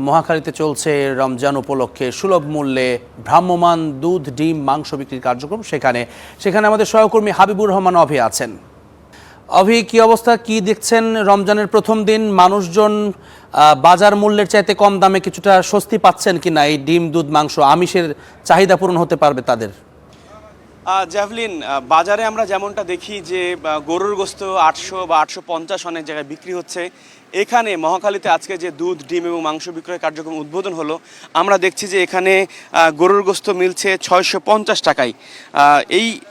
মহাখালীতে চলছে রমজান উপলক্ষে সুলভ মূল্যে ভ্রাম্যমাণ দুধ, ডিম, মাংস বিক্রির কার্যক্রম। সেখানে আমাদের সহকর্মী হাবিবুর রহমান অভি আছেন। অভি, কি অবস্থা, কি দেখছেন? রমজানের প্রথম দিন মানুষজন বাজার মূল্যের চাইতে কম দামে কিছুটা স্বস্তি পাচ্ছেন কিনা? এই ডিম, দুধ, মাংস, আমিষের চাহিদা পূরণ হতে পারবে তাদের? জ্যাভলিন, বাজারে আমরা যেমনটা দেখি যে গরুর গোস্ত 800 বা 850 অনেক জায়গায় বিক্রি হচ্ছে। এখানে মহাখালীতে আজকে যে দুধ, ডিম এবং মাংস বিক্রয় কার্যক্রম উদ্বোধন হলো, আমরা দেখছি যে এখানে গরুর গোস্ত মিলছে 650 টাকায়।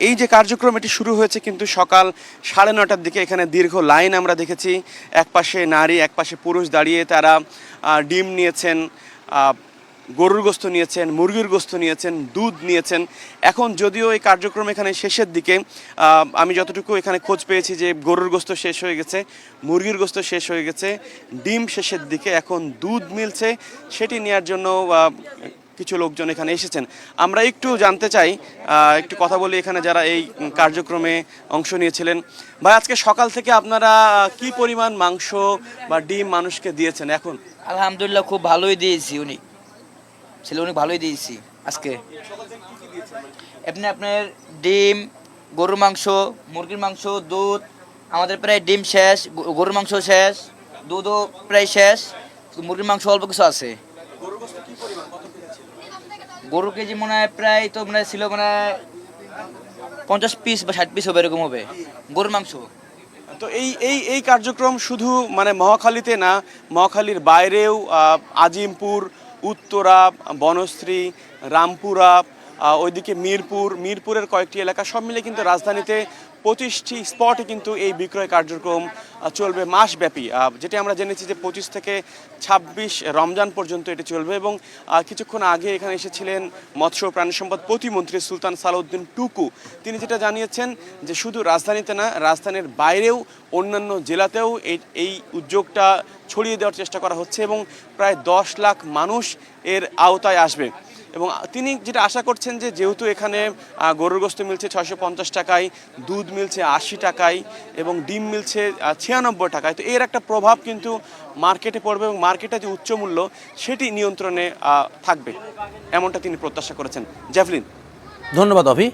এই যে কার্যক্রম এটি শুরু হয়েছে কিন্তু সকাল 9:30টার দিকে। এখানে দীর্ঘ লাইন আমরা দেখেছি, একপাশে নারী একপাশে পুরুষ দাঁড়িয়ে তারা ডিম নিয়েছেন, গরুর গোস্ত নিয়েছেন, মুরগির গোস্ত নিয়েছেন, দুধ নিয়েছেন। এখন যদিও এই কার্যক্রম এখানে শেষের দিকে, আমি যতটুকু এখানে খোঁজ পেয়েছি যে গরুর গোস্ত শেষ হয়ে গেছে, মুরগির গোস্ত শেষ হয়ে গেছে, ডিম শেষের দিকে, এখন দুধ মিলছে, সেটি নেওয়ার জন্য কিছু লোকজন এখানে এসেছেন। আমরা একটু জানতে চাই, একটু কথা বলি এখানে যারা এই কার্যক্রমে অংশ নিয়েছিলেন। ভাই, আজকে সকাল থেকে আপনারা কি পরিমাণ মাংস বা ডিম মানুষকে দিয়েছেন? এখন আলহামদুলিল্লাহ খুব ভালোই দিয়েছি, উনি ভালোই দিয়েছি আজকে। আপনার ডিম, গরুর মাংস, মুরগির মাংস, দুধ, আমাদের প্রায় ডিম শেষ, গরুর মাংস শেষ, দুধও প্রায় শেষ, মুরগির মাংস অল্প কিছু আছে। গরুর কেজি মনে হয় প্রায় তো মানে ছিল মানে 50 পিস বা 60 পিস হবে, এরকম হবে গরুর মাংস। তো এই কার্যক্রম শুধু মানে মহাখালীতে না, মহাখালীর বাইরেও আজিমপুর, উত্তরা, বনশ্রী, রামপুরা, ওইদিকে মিরপুরের কয়েকটি এলাকা সব মিলে কিন্তু রাজধানীতে 25টি স্পটে কিন্তু এই বিক্রয় কার্যক্রম চলবে মাসব্যাপী। যেটি আমরা জেনেছি যে 25 থেকে 26 রমজান পর্যন্ত এটি চলবে। এবং কিছুক্ষণ আগে এখানে এসেছিলেন মৎস্য প্রাণী সম্পদ প্রতিমন্ত্রী সুলতান সালাউদ্দিন টুকু। তিনি যেটা জানিয়েছেন যে শুধু রাজধানীতে না, রাজধানীর বাইরেও অন্যান্য জেলাতেও এই উদ্যোগটা ছড়িয়ে দেওয়ার চেষ্টা করা হচ্ছে এবং প্রায় 10 লাখ মানুষ এর আওতায় আসবে। এবং তিনি যেটা আশা করছেন যে যেহেতু এখানে গরুর গোস্ত মিলছে 650 টাকায়, দুধ মিলছে 80 টাকায় এবং ডিম মিলছে 96 টাকায়, তো এর একটা প্রভাব কিন্তু মার্কেটে পড়বে এবং মার্কেটে যে উচ্চ মূল্য সেটি নিয়ন্ত্রণে থাকবে, এমনটা তিনি প্রত্যাশা করেছেন। জ্যাভলিন, ধন্যবাদ অভি।